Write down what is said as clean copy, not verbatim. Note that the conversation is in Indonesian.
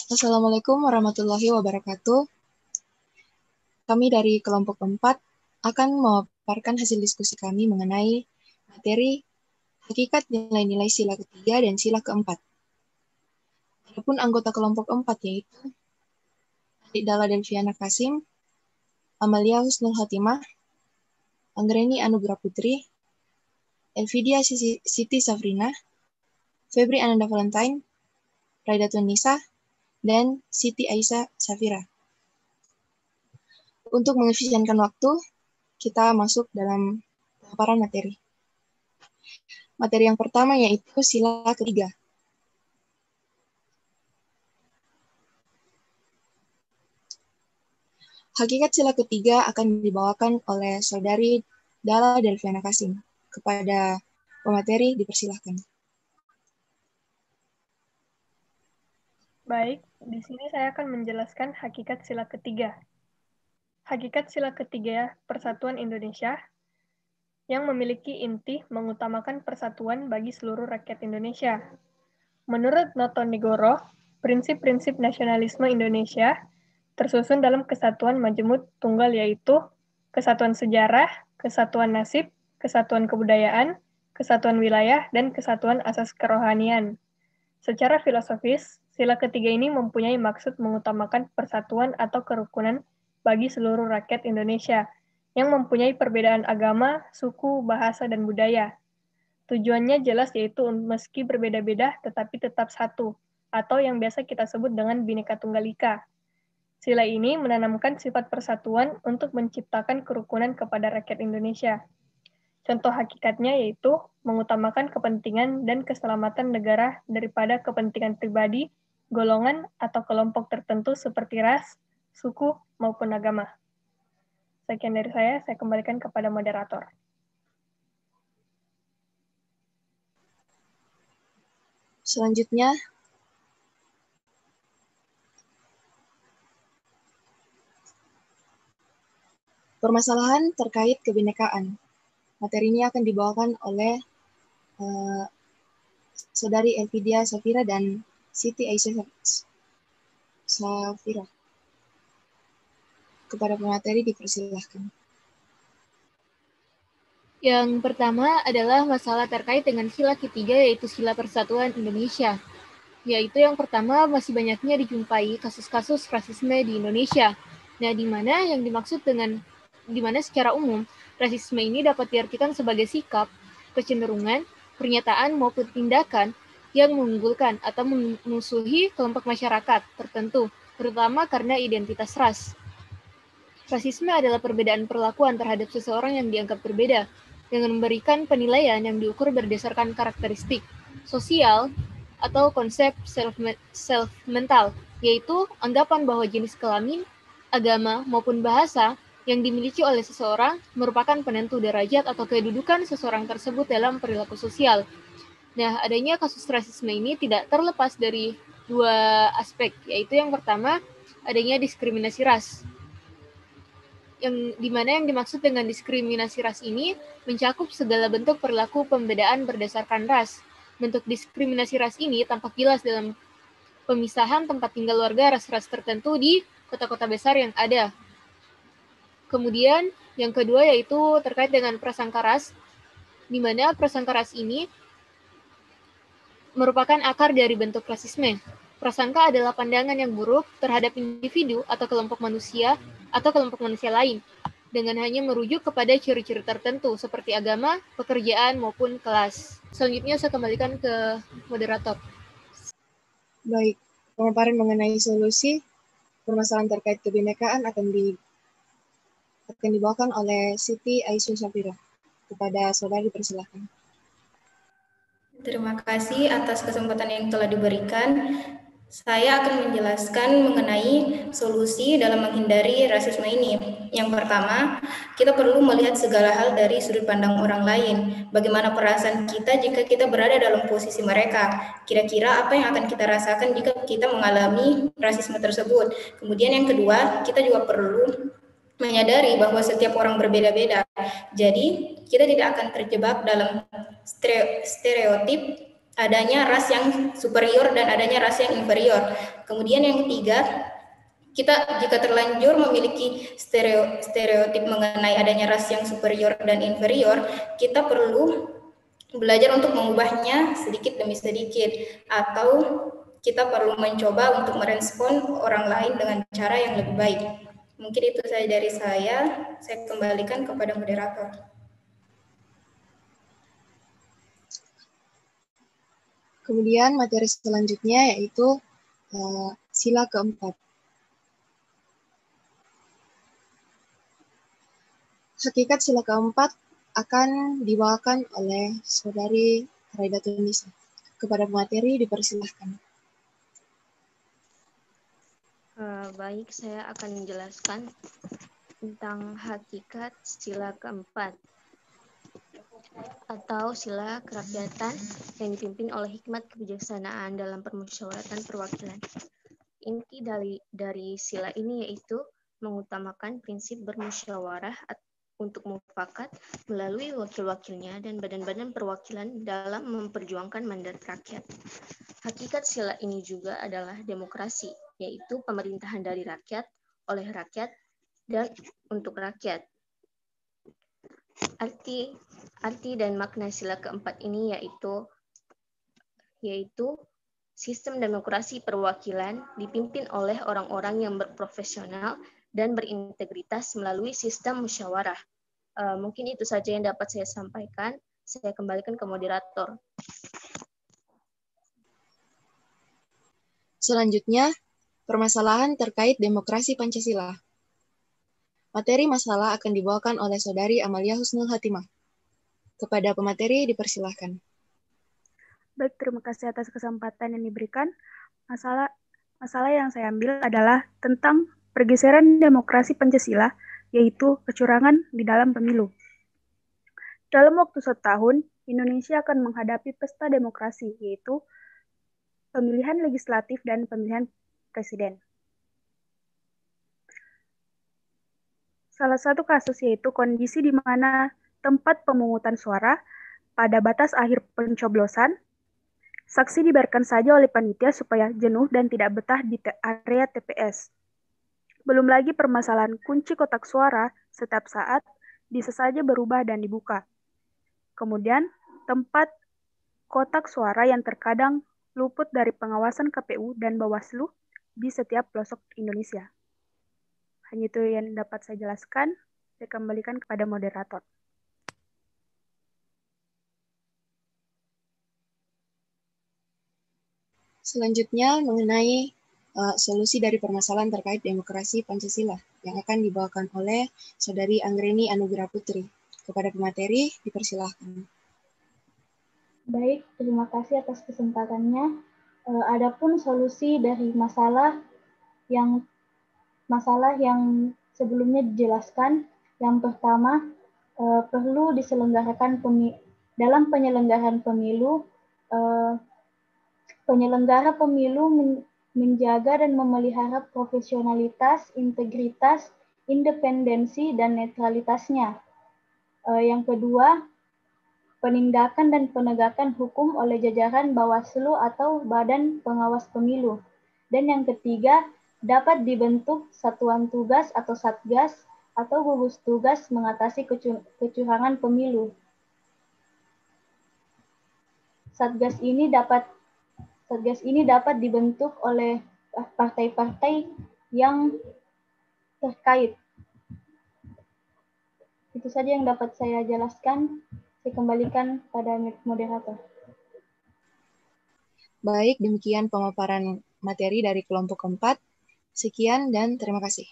Assalamualaikum warahmatullahi wabarakatuh. Kami dari kelompok 4 akan memaparkan hasil diskusi kami mengenai materi hakikat nilai-nilai sila ketiga dan sila keempat. Adapun anggota kelompok 4 yaitu Adik Dalla Delviana Kasim, Amalia Husnul Hatimah, Anggreni Anugrah Putri, Elvidia Siti Safrina, Febri Ananda Valentine, Raidatun Nisa, dan Siti Aisyah Safira. Untuk mengefisienkan waktu, kita masuk dalam pemaparan materi. Materi yang pertama yaitu sila ketiga. Hakikat sila ketiga akan dibawakan oleh Saudari Dalla Delviana Kasim. Kepada pemateri dipersilahkan. Baik, di sini saya akan menjelaskan hakikat sila ketiga. Hakikat sila ketiga Persatuan Indonesia yang memiliki inti mengutamakan persatuan bagi seluruh rakyat Indonesia. Menurut Noto Nigoro, prinsip-prinsip nasionalisme Indonesia tersusun dalam kesatuan majemuk tunggal yaitu kesatuan sejarah, kesatuan nasib, kesatuan kebudayaan, kesatuan wilayah, dan kesatuan asas kerohanian. Secara filosofis, sila ketiga ini mempunyai maksud mengutamakan persatuan atau kerukunan bagi seluruh rakyat Indonesia yang mempunyai perbedaan agama, suku, bahasa, dan budaya. Tujuannya jelas yaitu meski berbeda-beda tetapi tetap satu, atau yang biasa kita sebut dengan Bhinneka Tunggal Ika. Sila ini menanamkan sifat persatuan untuk menciptakan kerukunan kepada rakyat Indonesia. Contoh hakikatnya yaitu mengutamakan kepentingan dan keselamatan negara daripada kepentingan pribadi, golongan, atau kelompok tertentu seperti ras, suku, maupun agama. Sekian dari saya kembalikan kepada moderator. Selanjutnya, permasalahan terkait kebinekaan. Materi ini akan dibawakan oleh Saudari Elvidia Safira dan Siti Aisyah Safira. Kepada pemateri dipersilahkan. Yang pertama adalah masalah terkait dengan sila ketiga, yaitu sila persatuan Indonesia. Yaitu yang pertama, masih banyaknya dijumpai kasus-kasus rasisme di Indonesia. Nah, di mana yang dimaksud dengan di mana secara umum rasisme ini dapat diartikan sebagai sikap, kecenderungan, pernyataan maupun tindakan yang mengunggulkan atau memusuhi kelompok masyarakat tertentu, terutama karena identitas ras. Rasisme adalah perbedaan perlakuan terhadap seseorang yang dianggap berbeda, dengan memberikan penilaian yang diukur berdasarkan karakteristik sosial atau konsep self-mental, yaitu anggapan bahwa jenis kelamin, agama, maupun bahasa yang dimiliki oleh seseorang merupakan penentu derajat atau kedudukan seseorang tersebut dalam perilaku sosial. Nah, adanya kasus rasisme ini tidak terlepas dari dua aspek, yaitu yang pertama, adanya diskriminasi ras. Dimana yang dimaksud dengan diskriminasi ras ini mencakup segala bentuk perilaku pembedaan berdasarkan ras. Bentuk diskriminasi ras ini tampak jelas dalam pemisahan tempat tinggal warga ras-ras tertentu di kota-kota besar yang ada. Kemudian yang kedua yaitu terkait dengan prasangka ras, di mana prasangka ras ini merupakan akar dari bentuk rasisme. Prasangka adalah pandangan yang buruk terhadap individu atau kelompok manusia lain, dengan hanya merujuk kepada ciri-ciri tertentu seperti agama, pekerjaan, maupun kelas. Selanjutnya saya kembalikan ke moderator. Baik, pemaparan mengenai solusi permasalahan terkait kebinekaan akan dibawakan oleh Siti Aisyah Safira. Kepada saudari dipersilahkan. Terima kasih atas kesempatan yang telah diberikan. Saya akan menjelaskan mengenai solusi dalam menghindari rasisme ini. Yang pertama, kita perlu melihat segala hal dari sudut pandang orang lain. Bagaimana perasaan kita jika kita berada dalam posisi mereka? Kira-kira apa yang akan kita rasakan jika kita mengalami rasisme tersebut? Kemudian yang kedua, kita juga perlu menyadari bahwa setiap orang berbeda-beda. Jadi, kita tidak akan terjebak dalam stereotip adanya ras yang superior dan adanya ras yang inferior. Kemudian yang ketiga, kita jika terlanjur memiliki stereotip mengenai adanya ras yang superior dan inferior, kita perlu belajar untuk mengubahnya sedikit demi sedikit, atau kita perlu mencoba untuk merespon orang lain dengan cara yang lebih baik. Mungkin itu saja dari saya kembalikan kepada moderator. Kemudian materi selanjutnya yaitu sila keempat. Hakikat sila keempat akan dibawakan oleh Saudari Raida Tunisa. Kepada pemateri dipersilahkan. Baik, saya akan menjelaskan tentang hakikat sila keempat atau sila kerakyatan yang dipimpin oleh hikmat kebijaksanaan dalam permusyawaratan perwakilan. Inti dari sila ini yaitu mengutamakan prinsip bermusyawarah untuk mufakat melalui wakil-wakilnya dan badan-badan perwakilan dalam memperjuangkan mandat rakyat. Hakikat sila ini juga adalah demokrasi, yaitu pemerintahan dari rakyat, oleh rakyat, dan untuk rakyat. Arti dan makna sila keempat ini yaitu sistem demokrasi perwakilan dipimpin oleh orang-orang yang berprofesional dan berintegritas melalui sistem musyawarah. Mungkin itu saja yang dapat saya sampaikan. Saya kembalikan ke moderator. Selanjutnya, permasalahan terkait demokrasi Pancasila. Materi masalah akan dibawakan oleh Saudari Amalia Husnul Hatimah. Kepada pemateri dipersilahkan. Baik, terima kasih atas kesempatan yang diberikan. Masalah yang saya ambil adalah tentang pergeseran demokrasi Pancasila, yaitu kecurangan di dalam pemilu. Dalam waktu setahun, Indonesia akan menghadapi pesta demokrasi, yaitu pemilihan legislatif dan pemilihan presiden. Salah satu kasus yaitu kondisi di mana tempat pemungutan suara pada batas akhir pencoblosan, saksi dibiarkan saja oleh panitia supaya jenuh dan tidak betah di area TPS. Belum lagi permasalahan kunci kotak suara setiap saat bisa saja berubah dan dibuka. Kemudian, tempat kotak suara yang terkadang luput dari pengawasan KPU dan Bawaslu di setiap pelosok Indonesia. Hanya itu yang dapat saya jelaskan. Saya kembalikan kepada moderator. Selanjutnya mengenai solusi dari permasalahan terkait demokrasi Pancasila yang akan dibawakan oleh Saudari Anggreni Anugrah Putri. Kepada pemateri dipersilahkan. Baik, terima kasih atas kesempatannya. Adapun solusi dari masalah yang sebelumnya dijelaskan, yang pertama perlu diselenggarakan dalam penyelenggaraan pemilu, penyelenggara pemilu menjaga dan memelihara profesionalitas, integritas, independensi, dan netralitasnya. Yang kedua, penindakan dan penegakan hukum oleh jajaran Bawaslu atau Badan Pengawas Pemilu. Dan yang ketiga, dapat dibentuk satuan tugas atau satgas atau gugus tugas mengatasi kecurangan pemilu. Satgas ini dapat dibentuk oleh partai-partai yang terkait. Itu saja yang dapat saya jelaskan. Saya kembalikan pada moderator. Baik, demikian pemaparan materi dari kelompok keempat. Sekian dan terima kasih.